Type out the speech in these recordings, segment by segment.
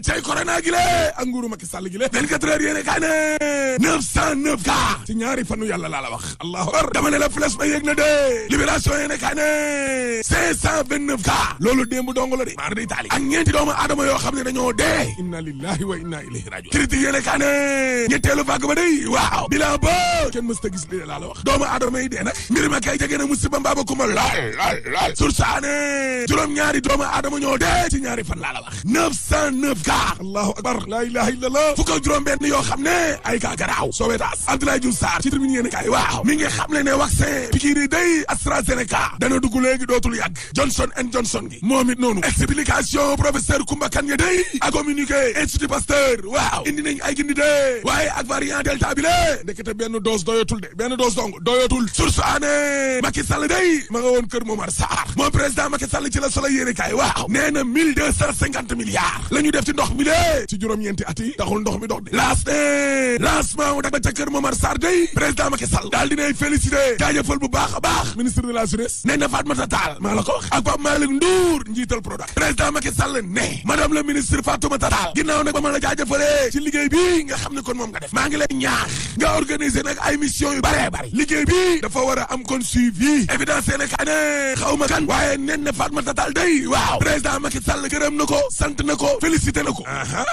cay corona gi le ak nguuru Macky Sall gi le 24 heures yéene kaay ne 909 cas ci ñaari fanu yàlla laa la wax allahu akbar dama ne la flèche ba yéeg na de libération yéene kaay ne 529 cas loolu démb dong la de maar de Italie ak ñeenti doomu aadama yoo xam ne dañoo dee inna lillahi wa inna ilayhi rajiun critique yéene kaay ne ñetteelu vague ba day waaw bilan ba kenn mës ta gis li laa la wax doomu aadama yi dee nag mbir ma kay jege na musiba mbaaba kuma lool sursaane juróom-ñaari doomu aadama ñoo dee ci ñaari fan laa la wax 909 cas allahu akbar la ilaha illallah fukk ak juróom benn yoo xam ne ay cas garaaw Sowetaas Abdoulaye Diouf Sarr ci tribune yéene kaay waaw mi ngi xam le ne vaccin piqûre yi day AstraZeneca dana dugg léegi dootul yàgg Johnson and Johnson gi moom it noonu explication professeur Koumba Kane day ak communiqué Institut Pasteur waaw indi nañ ay gindi de waaye ak variant delta bi le ndekete benn dose doyatul de benn dose dong doyatul source ané Macky Sall day ma nga woon kër Momar Sarr moom président Macky Sall ci la Soleil yéene kaay waaw nee na 1250 milliards la ñu def ci ndox mi de ci juróom-ñeenti at yi taxul ndox mi dox de laas ne lancement dak ba ca kër Momar Sarr day président Macky Sall daal dinay félicité jaajëfal bu baax a baax ministre de la jeunesse nee na Fatmata Tall maa la ko wax ak Pape Malick Ndour njiital Prodac président Macky Sall ne madame la ministre Fatoumata Tall ginnaaw nag ba ma la jaajëfalee ci liggéey bi nga xam ne kon moom nga def maa ngi lay ñaax nga organiser nag ay mission yu bare bare liggéey bi dafa war a am kon suivi évidence ne ka ne xaw ma kan waaye nen na Fatoumata Tall day waaw président Macky Sall gërëm na ko sant na ko félicité na ko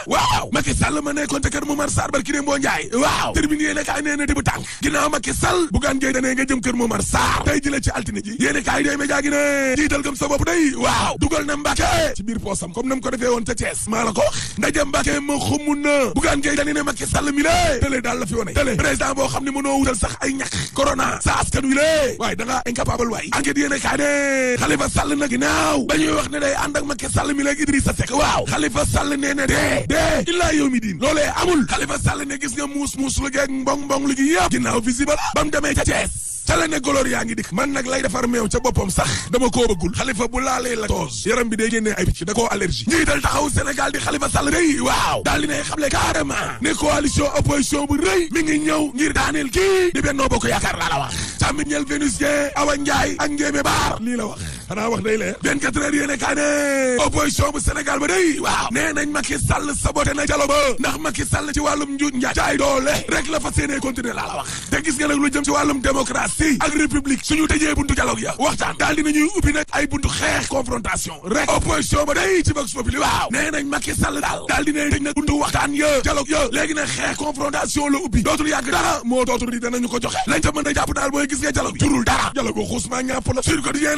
waaw Macky Sall ma nekkoon te kër Momar Sarr barki dem boo Njaay waaw terminé yéene kaay nee na dibu tànk ginnaaw Macky Sall Bougane Gueye Dany nga jëm kër Momar Sarr tey jëlee ci altine ji yéene kaay day média gi ne jiital gëm sa bopp day waaw dugal na Mbàkke ci biir poosam comme nam ko defee woon ca Thiès maa la ko wax ndaje Mbàkke ma xumun na Bougane Gueye Dany ne Macky Sall mi lée télé daal la fi wone télé président boo xam ne mënoo wutal sax ay ñàkk corona sa askan wi lée waaye da ngaa incapable waay enquête yéene kaay ne Khalifa Sall na ginnaaw ba ñuy wax ne day ànd ak Macky Sall mi léegi Idrissa Seck waaw Khalifa Sall nee na dee illaa yow mi diin loolee amul Khalifa Sall ne gis nga muus lu geeg mbong lu gi yëpp ginnaaw visible ba mu demee ca Thiès ca la ne goloor yaa ngi dikk man nag lay defar meew ca boppam sax dama koo bëggul Khalifa bu laalee la toos yaram bi day génnee ay picc da koo allergie njiital taxaw Sénégal di Khalifa Sall day waaw daal di ne xamle carrément ne coalition opposition bu rëy mi ngi ñëw ngir daaneel kii di Benno Bokk Yaakaar laa la wax càmmiñel Vénusien Awa Ndiaye ak Ndiémé Baar lii la wax xanaa wax day leer 24 heures yéene kaa ne opposition bu Sénégal ba day waaw nee nañ Macky Sall saboté na dialogue ba ndax Macky Sall ci wàllum njuuj njaaj jaay doole rek la fas yéene continuer laa la wax te gis nga nag lu jëm ci wàllum démocratie ak république suñu tëjee buntu dialogue ya waxtaan daal dinañuy ubbi nag ay buntu xeex confrontation rek opposition ba day ci Vox Populi waaw nee nañ Macky Sall daal dinañ tëj nag buntu waxtaan ya dialogue ya léegi nag xeex confrontation la ubbi dootul yàgg dara moo dootul di danañu ko joxe lañ ta mën a jàpp daal mooy gis nga dialogue bi turul dara dialogue xuusmaa ñàpp la sur quotidien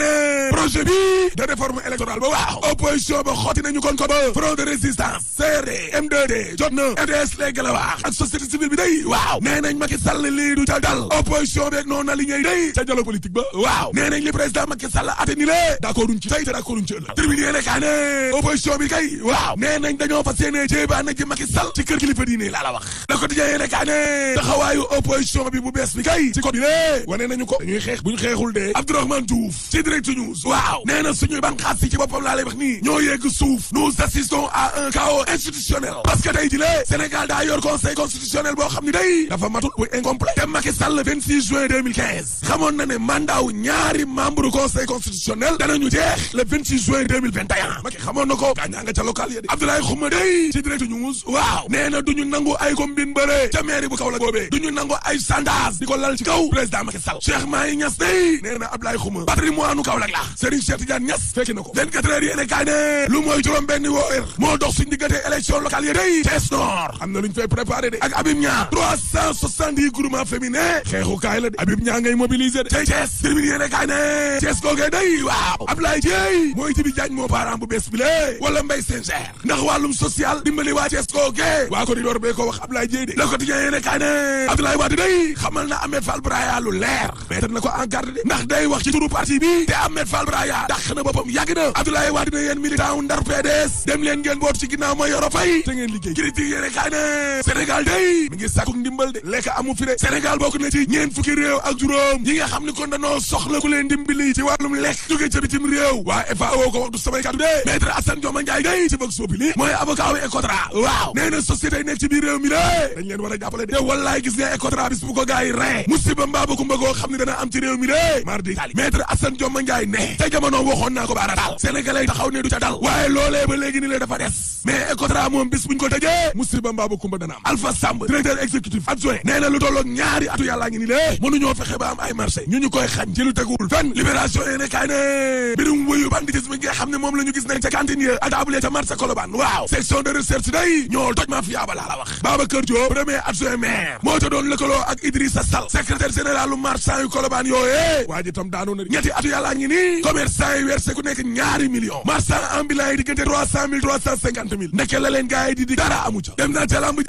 projet bi de réforme électorale ba waaw opposition ba xotti nañu kon ko ba front de résistance CRD M2D jot na FDS léegi la wax ak société civile bi day waaw nee nañ Macky Sall lii du ca dal opposition beeg noonu aligné day ca dialogue politique ba waaw nee nañ li président Macky Sall atténi le d'accord duñ ci tey te d'accord duñ ci ëllëg tribune yéene kaa ne opposition bi kay waaw nee nañ dañoo fas yéene jéebaan na ci Macky Sall ci kër kilifa diine laa la wax Le Quotidien yéene kaa ne taxawaayu opposition bi bu bees bi kay ci code bi lée wane nañu ko dañuy xeex buñ xeexul de Abdourahmane Diouf ci Direct News waaw nee na suñuy banqaas yi ci boppam laa lay wax nii ñoo yegg suuf nous assistons à un chaos institutionnel parce que tey ji lee Sénégal daa yor conseil constitutionnel boo xam ni day dafa matul bu incomplet te Macky Sall 26 juin 2015 xamoon na ne mandat wu ñaari membre conseil constitutionnel danañu jeex le 26 juin 2021 Macky xamoon na ko gaañaa nga ca local ya de Abdoulaye Khouma day ci Direct News waaw nee na duñu nangu ay combine bëre ca mairie bu Kaolack boobee duñu nangu ay sandaas di ko lal ci kaw président Macky Sall Cheikh Mahi Niass day nee na Abdoulaye Khouma patrimoine u Kaolack la Serigne Cheikh Tidiane Niass fekki na ko 24 heures yéene kaay ne lu mooy juróom benn weer moo dox suñ diggante élection locale ya day Thiès Nord am na luñ fay préparé de ak Habib Niang 370 groupement féminin xeexu kaay la de Habib Niang ngay mobiliser de tey Thiès termine yéene kaay ne Thiès googee day waaw Abdoulaye Dieye mooy Jibi Diagne moo parent bu bees bi lée wala Mbaye Singer ndax wàllum social dimbali waa Thiès googee waa corridor bee ko wax Abdoulaye Dieye de Le Quotidien yéene kaay ne Abdoulaye Wade day xamal na Ahmed Fall Braya lu leer meetar na ko en garde de ndax day wax ci turu parti bi te Ahmed Fall Braya dàq na boppam yàgg na Abdoulaye Wade ne yéen militant wu Ndar PDS dem leen ngeen boot ci ginnaaw ma yoro fay te ngeen liggéey critique yéene kaay ne Sénégal day mi ngi sàkku ndimbal de lekk amu fi de Sénégal bokk na ci ñeent fukki réew ak juróom yi nga xam ni kon dañoo soxla ku leen dimbali ci wàllum lekk jóge ca bitim réew waa FAO ko wax du samay kàddu de maître Assane Dioma Ndiaye day ci Vox Populi mooy avocat wu Ecotra waaw nee na société yi nekk ci biir réew mi de dañ leen war a jàppale de wallaay gis nga Ecotra bis bu ko gars yi ree musiba mbaa ba kumba goo xam ne dana am ci réew mi de mardi maître Assane Dioma Ndiaye ne te jamono waxoon naa ko baara daal sénégalais taxaw ne du ca dal waaye loolee ba léegi ni la dafa des mais Ecotra moom bis buñ ko tëjee musiba mbaa ba kumba dana am Alpha Samb directeur exécutif adjoint nee na lu tolloog ñaari atu yàllaa ngi ni lée mënuñoo fexe ba am ay marché ñu koy xañ ci lu teguwul fenn libération yéene kaay ne mbirum wuyu banditisme nga xam ne moom la ñu gis nañ ca cantine ya atable ca marché Colobane waaw section de recherche day ñoo toj mafia ba laa la wax Babacar Diop premier adjoint maire moo ca doon lëkkaloo ak Idrissa Sall secrétaire général marchand yu Colobane yooyee waa ji tam daanu na ñetti atu yàllaa ngi nii commerçant yi versé ku nekk ñaari millions marchand ambulant yi diggante 300 000 350 000 ndeke la leen gars yi di dara amu ca dem naa ca lamb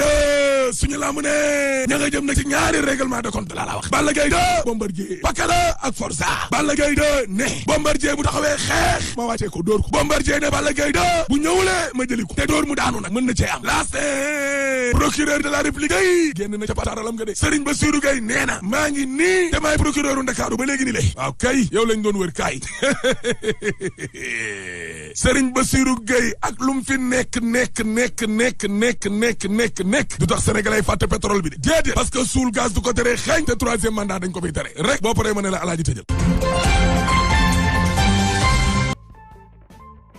suñu lamb ne ña nga jëm nag ci ñaari règlement de compte laa la wax Balla Gaye 2 Bombardier Pakala ak Forza Balla Gaye 2 ne Bombardier bu taxawee xeex ma wàccee ko dóor ko Bombardier ne Balla Gaye 2 bu ñëwulee ma jëli ko te dóor mu daanu nag mën na cee am laast procureur de la République ay génn na ca pataaralam nga de Serigne Bassirou Gueye nee na maa ngi nii te maay procureur u Ndakaaru ba léegi ni le waaw kay yow lañ doon wër kaay Serigne Bassirou Gueye ak lu mu fi nekk du tax sénégalais fàtte pétrole bi de déedéet parce que suul gaz du ko tere xeeñ te troisième mandat dañ ko fiy tere rek boo paree ma ne la alaaji tëjal